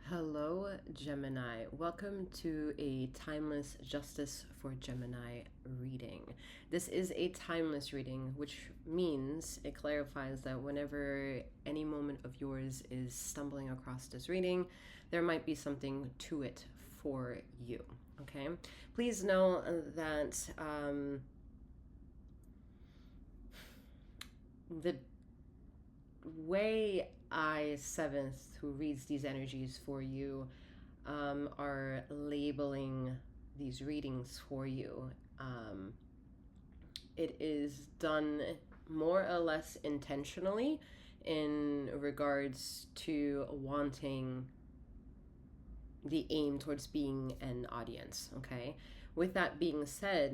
Hello, Gemini. Welcome to a Timeless Justice for Gemini reading. This is a timeless reading, which means it clarifies that whenever any moment of yours is stumbling across this reading, there might be something to it for you. Okay? Please know that the way I-7th, who reads these energies for you, are labeling these readings for you. It is done more or less intentionally in regards to wanting the aim towards being an audience, okay? With that being said,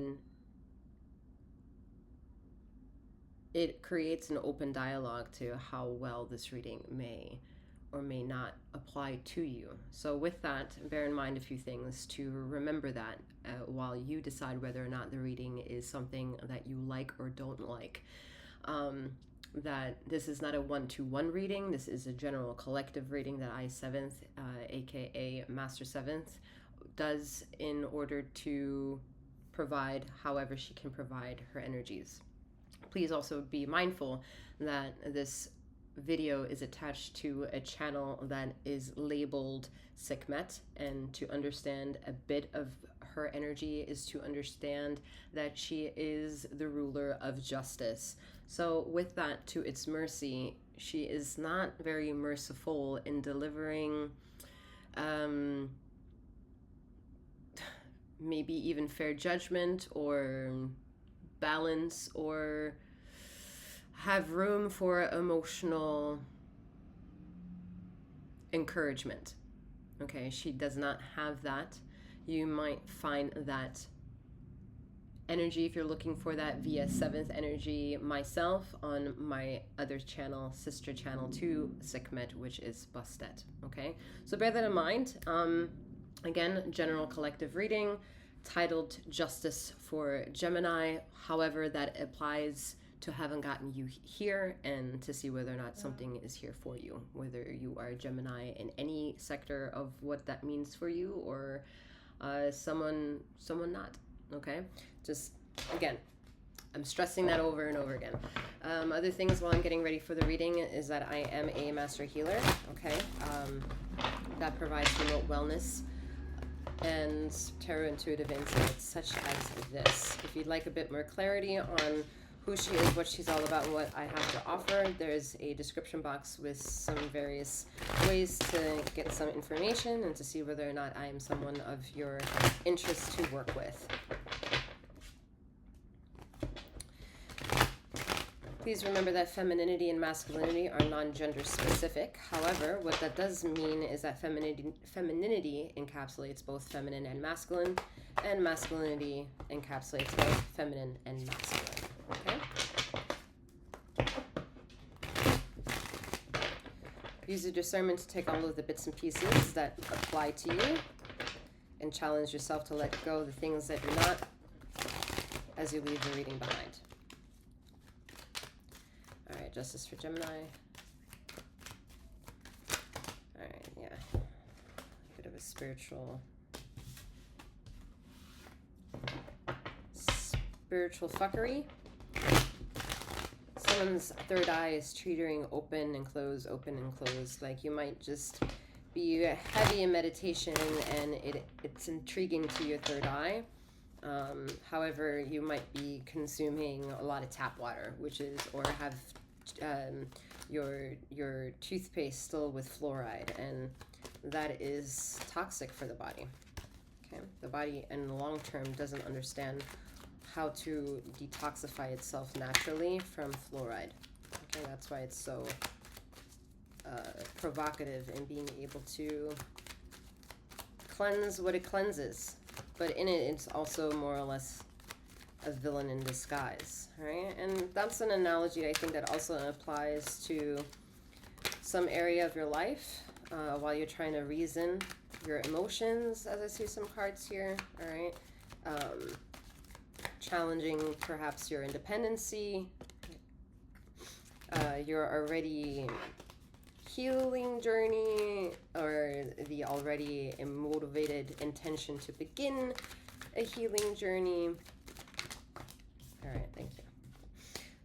it creates an open dialogue to how well this reading may or may not apply to you. So with that, bear in mind a few things to remember that while you decide whether or not the reading is something that you like or don't like. That this is not a one-to-one reading. This is a general collective reading that I-7th, aka Master 7th, does in order to provide however she can provide her energies. Please also be mindful that this video is attached to a channel that is labeled Sekhmet, and to understand a bit of her energy is to understand that she is the ruler of justice. So with that to its mercy, she is not very merciful in delivering maybe even fair judgment or balance or have room for emotional encouragement. Okay, she does not have that. You might find that energy if you're looking for that via 7th energy myself on my other channel, sister channel to Sekhmet, which is Bastet. Okay, so bear that in mind. Again, general collective reading titled Justice for Gemini. However, that applies to haven't gotten you here and to see whether or not something is here for you, whether you are a Gemini in any sector of what that means for you, or someone not. Okay, just again, I'm stressing that over and over again. Other things while I'm getting ready for the reading is that I am a master healer. Okay, that provides remote wellness and tarot intuitive insights such as this. If you'd like a bit more clarity on who she is, what she's all about, and what I have to offer, there's a description box with some various ways to get some information and to see whether or not I am someone of your interest to work with. Please remember that femininity and masculinity are non-gender specific. However, what that does mean is that femininity encapsulates both feminine and masculinity encapsulates both feminine and masculine. Okay? Use your discernment to take all of the bits and pieces that apply to you and challenge yourself to let go of the things that do not as you leave the reading behind. All right, Justice for Gemini. All right, yeah. A bit of a spiritual fuckery. Someone's third eye is teetering open and close, open and close. Like you might just be heavy in meditation and it's intriguing to your third eye. However, you might be consuming a lot of tap water, which is, or have your toothpaste still with fluoride, and that is toxic for the body. Okay, the body in the long term doesn't understand how to detoxify itself naturally from fluoride. Okay, that's why it's so provocative in being able to cleanse what it cleanses. But in it, it's also more or less a villain in disguise, right? And that's an analogy I think that also applies to some area of your life while you're trying to reason your emotions, as I see some cards here, all right? Challenging perhaps your independency. You're already healing journey or the already motivated intention to begin a healing journey. All right, thank you.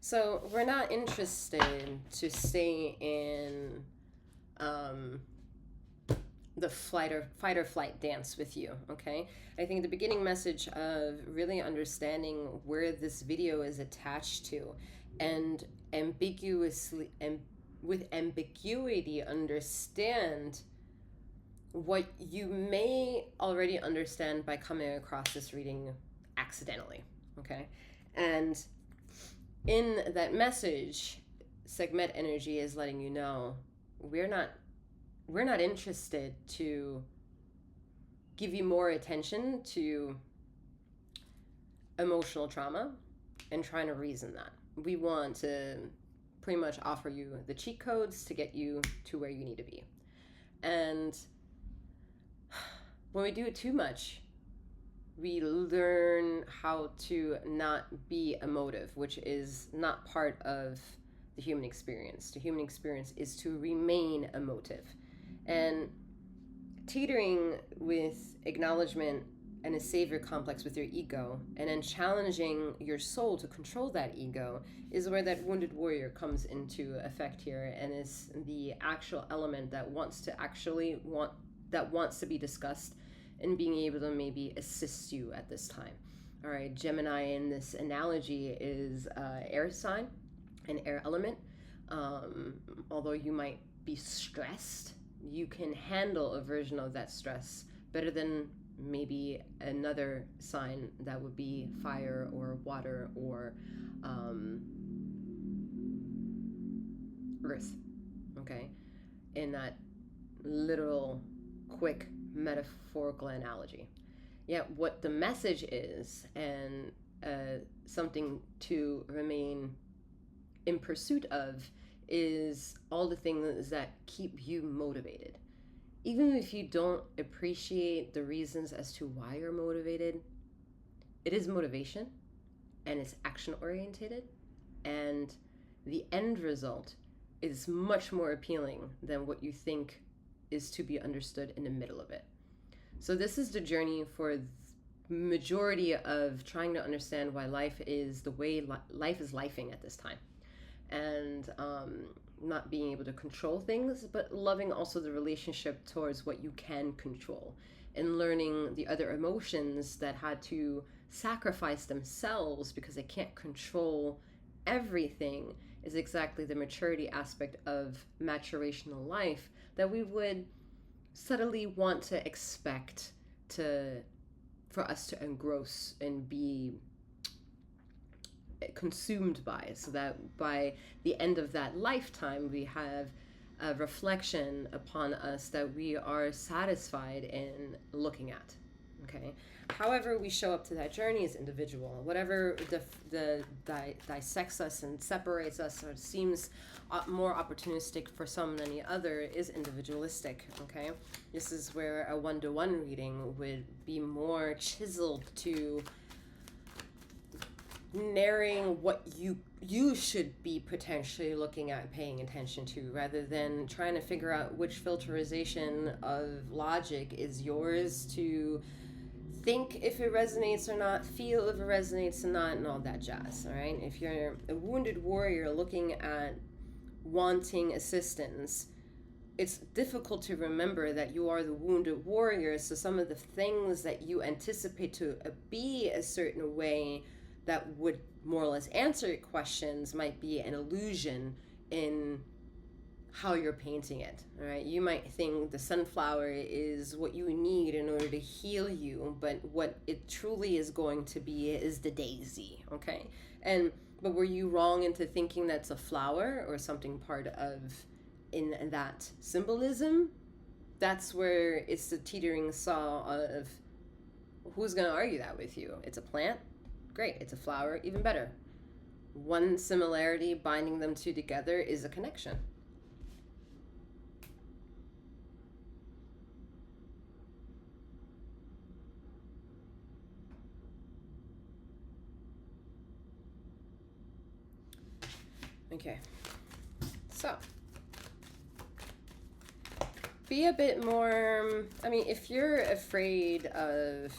So we're not interested to stay in the fight or flight dance with you, okay? I think the beginning message of really understanding where this video is attached to, and ambiguously and with ambiguity understand what you may already understand by coming across this reading accidentally, okay? And in that message, Sekhmet energy is letting you know we're not interested to give you more attention to emotional trauma and trying to reason that. We want to pretty much offer you the cheat codes to get you to where you need to be. And when we do it too much, we learn how to not be emotive, which is not part of the human experience. The human experience is to remain emotive. And teetering with acknowledgement and a savior complex with your ego, and then challenging your soul to control that ego, is where that wounded warrior comes into effect here, and is the actual element that wants to be discussed and being able to maybe assist you at this time. All right, Gemini in this analogy is air sign, an air element. Although you might be stressed, you can handle a version of that stress better than maybe another sign that would be fire or water or earth, okay? In that literal, quick, metaphorical analogy. Yet what the message is, and something to remain in pursuit of, is all the things that keep you motivated. Even if you don't appreciate the reasons as to why you're motivated, it is motivation, and it's action oriented, and the end result is much more appealing than what you think is to be understood in the middle of it. So this is the journey for the majority of trying to understand why life is the way life is lifing at this time. And not being able to control things, but loving also the relationship towards what you can control, and learning the other emotions that had to sacrifice themselves because they can't control everything, is exactly the maturity aspect of maturational life that we would subtly want to expect for us to engross and be consumed by, so that by the end of that lifetime we have a reflection upon us that we are satisfied in looking at, okay? However we show up to that journey is individual. Whatever dissects us and separates us, or seems more opportunistic for some than the other, is individualistic, okay? This is where a one-to-one reading would be more chiseled to narrowing what you should be potentially looking at and paying attention to, rather than trying to figure out which filterization of logic is yours to think if it resonates or not, feel if it resonates or not, and all that jazz. All right, if you're a wounded warrior looking at wanting assistance, it's difficult to remember that you are the wounded warrior, so some of the things that you anticipate to be a certain way that would more or less answer your questions might be an illusion in how you're painting it. All right, you might think the sunflower is what you need in order to heal you, but what it truly is going to be is the daisy, okay? But were you wrong into thinking that's a flower or something part of in that symbolism? That's where it's the teetering saw of who's going to argue that with you. It's a plant. Great, it's a flower, even better. One similarity binding them two together is a connection. Okay, so Be a bit more, I mean, if you're afraid of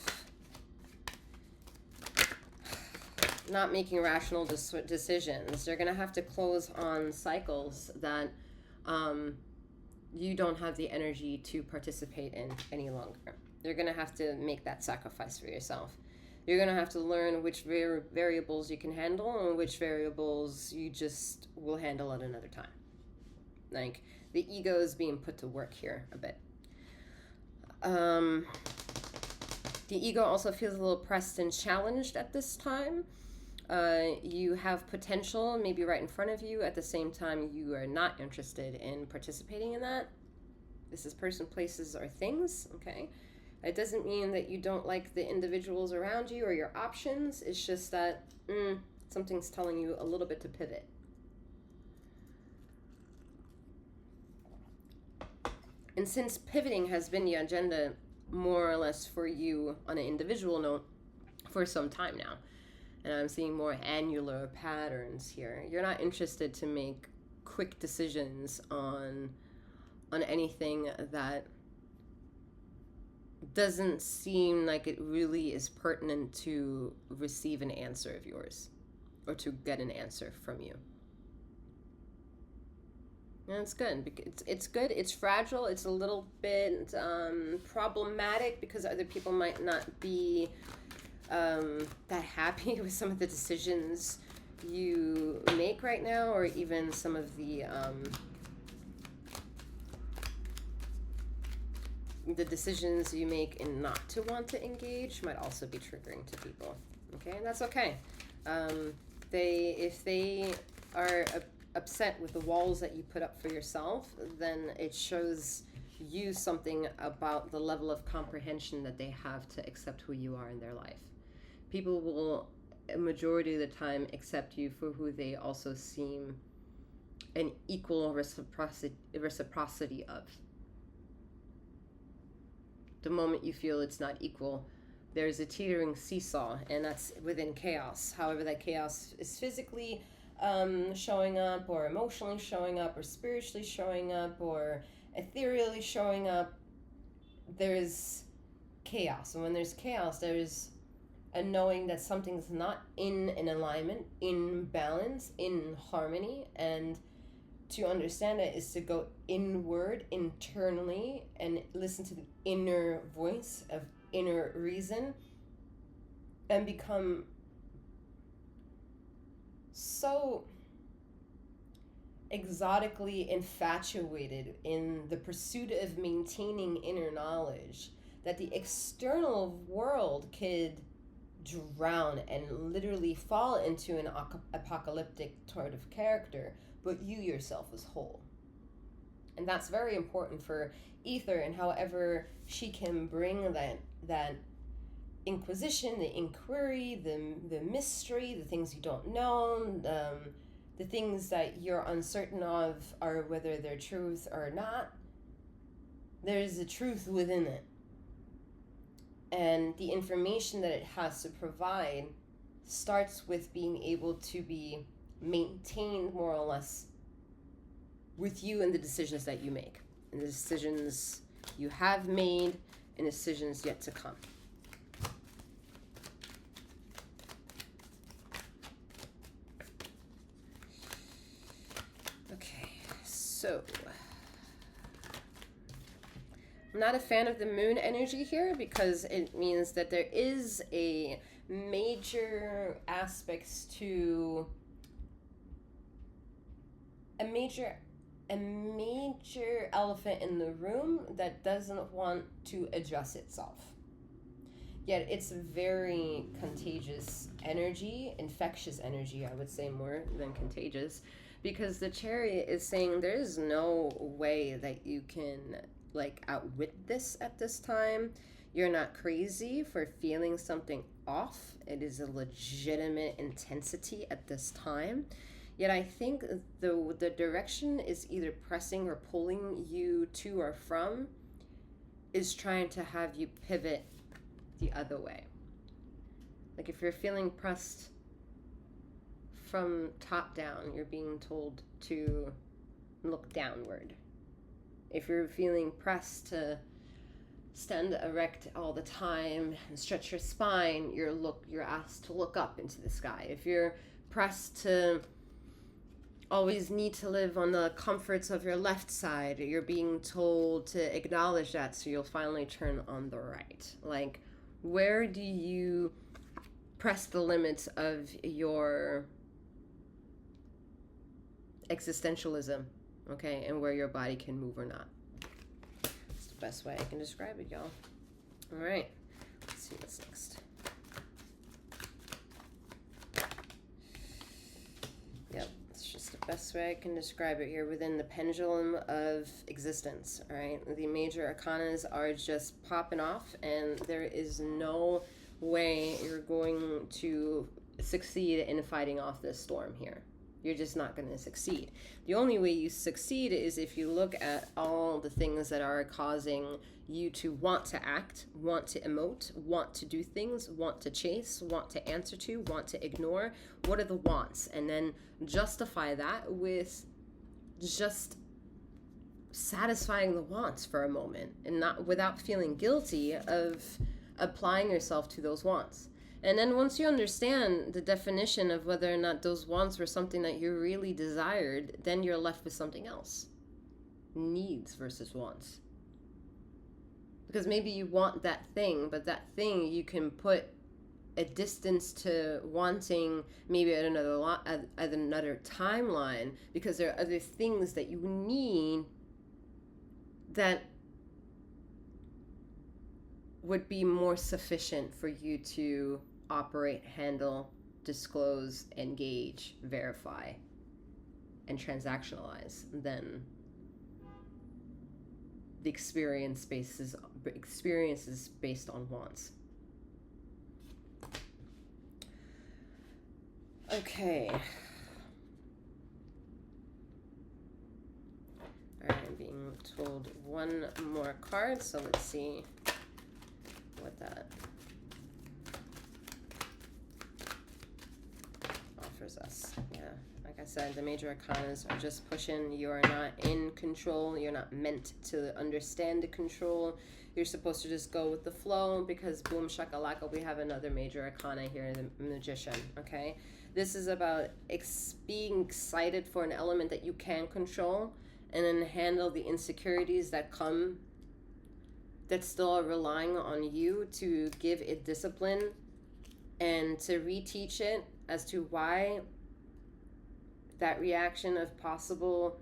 not making rational decisions, you're going to have to close on cycles that you don't have the energy to participate in any longer. You're going to have to make that sacrifice for yourself. You're going to have to learn which variables you can handle and which variables you just will handle at another time. Like, the ego is being put to work here a bit. The ego also feels a little pressed and challenged at this time. You have potential maybe right in front of you. At the same time, you are not interested in participating in that. This is person, places, or things, okay? It doesn't mean that you don't like the individuals around you or your options. It's just that something's telling you a little bit to pivot. And since pivoting has been the agenda more or less for you on an individual note for some time now, and I'm seeing more annular patterns here, you're not interested to make quick decisions on anything that doesn't seem like it really is pertinent to receive an answer of yours or to get an answer from you. And it's good. It's good. It's fragile. It's a little bit problematic because other people might not be that happy with some of the decisions you make right now, or even some of the decisions you make in not to want to engage might also be triggering to people. Okay, and that's okay. If they are upset with the walls that you put up for yourself, then it shows you something about the level of comprehension that they have to accept who you are in their life. People will, a majority of the time, accept you for who they also seem an equal reciprocity of. The moment you feel it's not equal, there's a teetering seesaw, and that's within chaos. However, that chaos is physically showing up, or emotionally showing up, or spiritually showing up, or ethereally showing up, there's chaos. And when there's chaos, there's a knowing that something's not in an alignment, in balance, in harmony. And to understand it is to go inward, internally, and listen to the inner voice of inner reason, and become so exotically infatuated in the pursuit of maintaining inner knowledge that the external world could drown and literally fall into an apocalyptic sort of character, but you yourself is whole. And that's very important for Ether, and however she can bring that inquisition, the inquiry, the mystery, the things you don't know, the things that you're uncertain of are whether they're truth or not. There's a truth within it. And the information that it has to provide starts with being able to be maintained more or less with you and the decisions that you make, and the decisions you have made, and decisions yet to come. Okay, so I'm not a fan of the moon energy here because it means that there is a major aspects to a major elephant in the room that doesn't want to address itself. Yet it's very contagious energy, infectious energy, I would say, more than contagious, because the Chariot is saying there is no way that you can outwit this at this time. You're not crazy for feeling something off. It is a legitimate intensity at this time. Yet I think the direction is either pressing or pulling you to or from is trying to have you pivot the other way. Like if you're feeling pressed from top down, you're being told to look downward. If you're feeling pressed to stand erect all the time and stretch your spine, you're asked to look up into the sky. If you're pressed to always need to live on the comforts of your left side, you're being told to acknowledge that, so you'll finally turn on the right. Like, where do you press the limits of your existentialism, okay, and where your body can move or not? That's the best way I can describe it, y'all. All right, let's see what's next. Yep, it's just the best way I can describe it. You're within the pendulum of existence, all right? The major arcanas are just popping off, and there is no way you're going to succeed in fighting off this storm here. You're just not going to succeed. The only way you succeed is if you look at all the things that are causing you to want to act, want to emote, want to do things, want to chase, want to answer to, want to ignore. What are the wants? And then justify that with just satisfying the wants for a moment, and not without feeling guilty of applying yourself to those wants. And then once you understand the definition of whether or not those wants were something that you really desired, then you're left with something else. Needs versus wants. Because maybe you want that thing, but that thing you can put a distance to wanting maybe at another timeline, because there are other things that you need that would be more sufficient for you to operate, handle, disclose, engage, verify, and transactionalize than the experiences based on wants. Okay. Alright, I'm being told one more card, so let's see what that offers us. Yeah, like I said, the major arcanas are just pushing. You are not in control. You're not meant to understand the control. You're supposed to just go with the flow, because boom shakalaka, we have another major arcana here, the Magician. Okay, this is about being excited for an element that you can control, and then handle the insecurities that come, that still are relying on you to give it discipline and to reteach it as to why that reaction of possible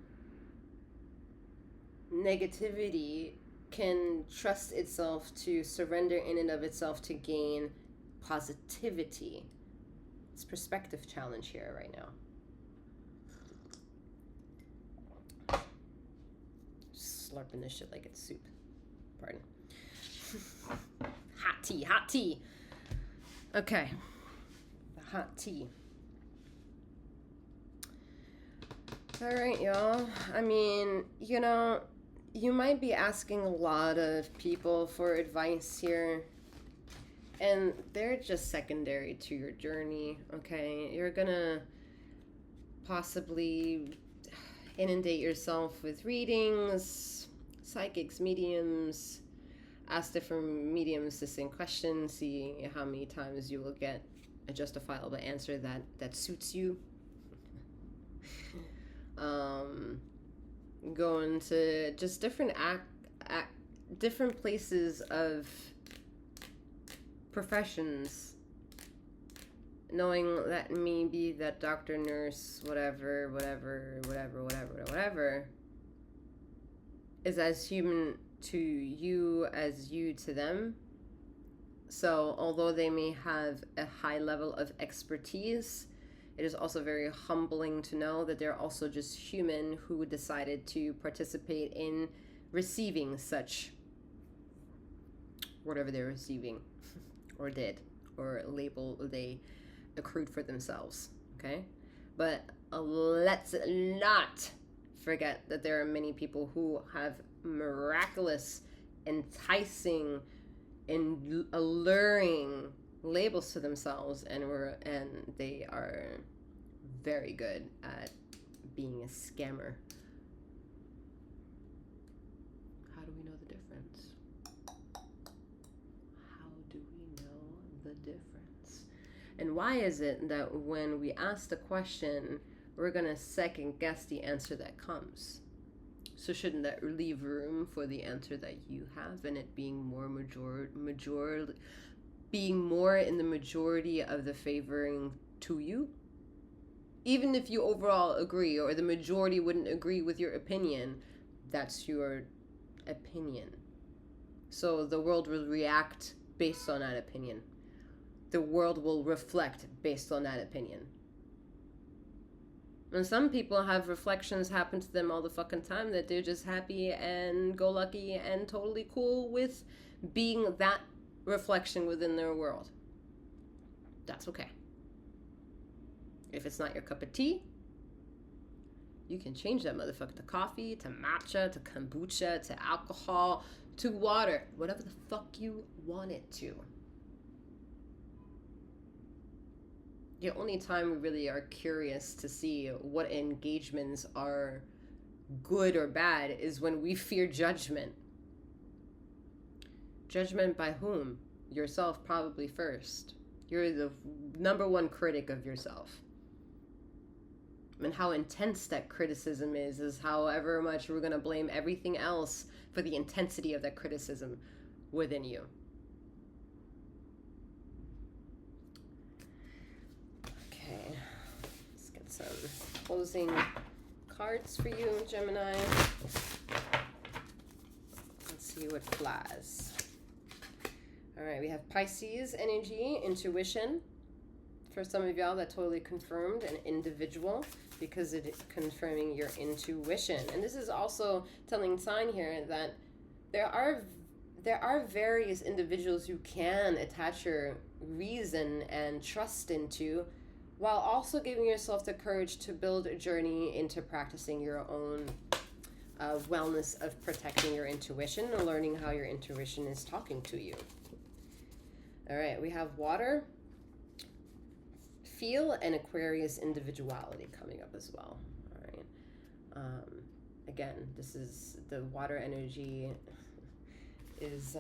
negativity can trust itself to surrender in and of itself to gain positivity. It's a perspective challenge here right now. Just slurping this shit like it's soup. Pardon. Hot tea. Okay. The hot tea. All right, y'all. I mean, you might be asking a lot of people for advice here, and they're just secondary to your journey, okay? You're gonna possibly inundate yourself with readings, psychics, mediums, ask different mediums the same question, see how many times you will get a justifiable answer that suits you. Go into just different different places of professions, knowing that maybe that doctor, nurse, whatever is as human to you as you to them. So although they may have a high level of expertise, it is also very humbling to know that they're also just human who decided to participate in receiving such whatever they're receiving or did, or label they accrued for themselves, okay? But let's not forget that there are many people who have miraculous, enticing, and alluring labels to themselves, and they are very good at being a scammer. And why is it that when we ask the question, we're going to second guess the answer that comes? So shouldn't that leave room for the answer that you have, and it being more being more in the majority of the favoring to you? Even if you overall agree, or the majority wouldn't agree with your opinion, that's your opinion. So the world will react based on that opinion. The world will reflect based on that opinion. And some people have reflections happen to them all the fucking time that they're just happy and go lucky and totally cool with being that reflection within their world. That's okay. If it's not your cup of tea, you can change that motherfucker to coffee, to matcha, to kombucha, to alcohol, to water, whatever the fuck you want it to. The only time we really are curious to see what engagements are good or bad is when we fear judgment. Judgment by whom? Yourself, probably first. You're the number one critic of yourself. And how intense that criticism is however much we're going to blame everything else for the intensity of that criticism within you. Okay, let's get some closing cards for you, Gemini. Let's see what flies. All right, we have Pisces energy, intuition. For some of y'all, that totally confirmed an individual, because it is confirming your intuition. And this is also telling sign here that there are various individuals you can attach your reason and trust into, while also giving yourself the courage to build a journey into practicing your own wellness of protecting your intuition and learning how your intuition is talking to you. All right, we have water, feel, and Aquarius individuality coming up as well. All right. Again, this is the water energy is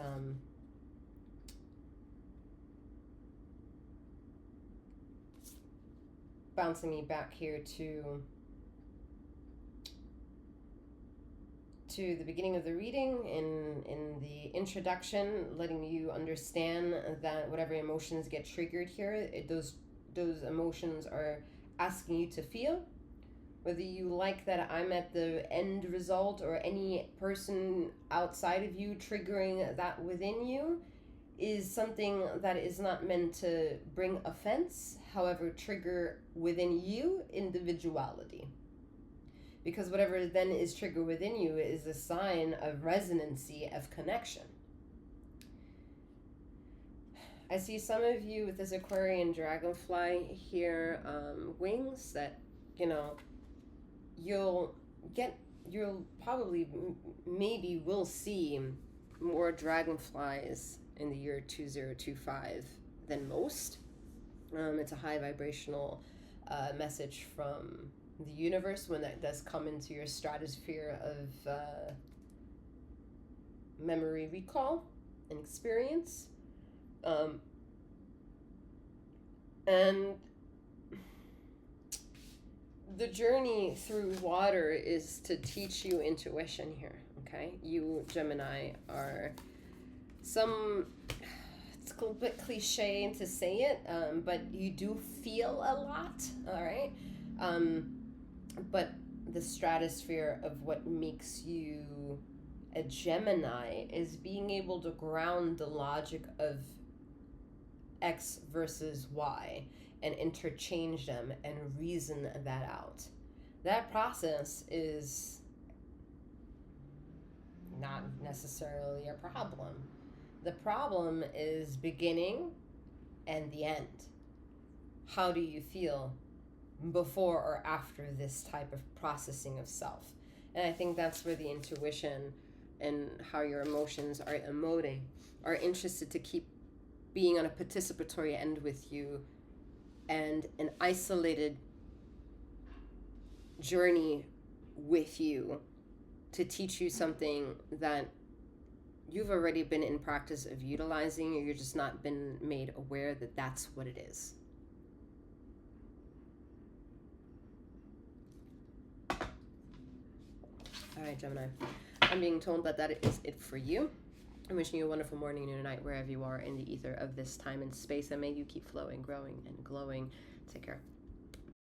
bouncing me back here to the beginning of the reading, in the introduction, letting you understand that whatever emotions get triggered here, those emotions are asking you to feel. Whether you like that I'm at the end result, or any person outside of you triggering that within you, is something that is not meant to bring offense, however, trigger within you individuality. Because whatever then is triggered within you is a sign of resonancy, of connection. I see some of you with this Aquarian dragonfly here, wings that, you'll probably, maybe will see more dragonflies in the year 2025 than most. It's a high vibrational message from the universe when that does come into your stratosphere of memory recall and experience. And the journey through water is to teach you intuition here, okay? You, Gemini, are it's a little bit cliche to say it, but you do feel a lot, all right? But the stratosphere of what makes you a Gemini is being able to ground the logic of X versus Y and interchange them and reason that out. That process is not necessarily a problem. The problem is beginning and the end. How do you feel before or after this type of processing of self? And I think that's where the intuition and how your emotions are emoting are interested to keep being on a participatory end with you, and an isolated journey with you to teach you something that you've already been in practice of utilizing, or you're just not been made aware that that's what it is. right, Gemini. I'm being told that that is it for you. I'm wishing you a wonderful morning, noon, and night, wherever you are in the ether of this time and space, and may you keep flowing, growing, and glowing. Take care.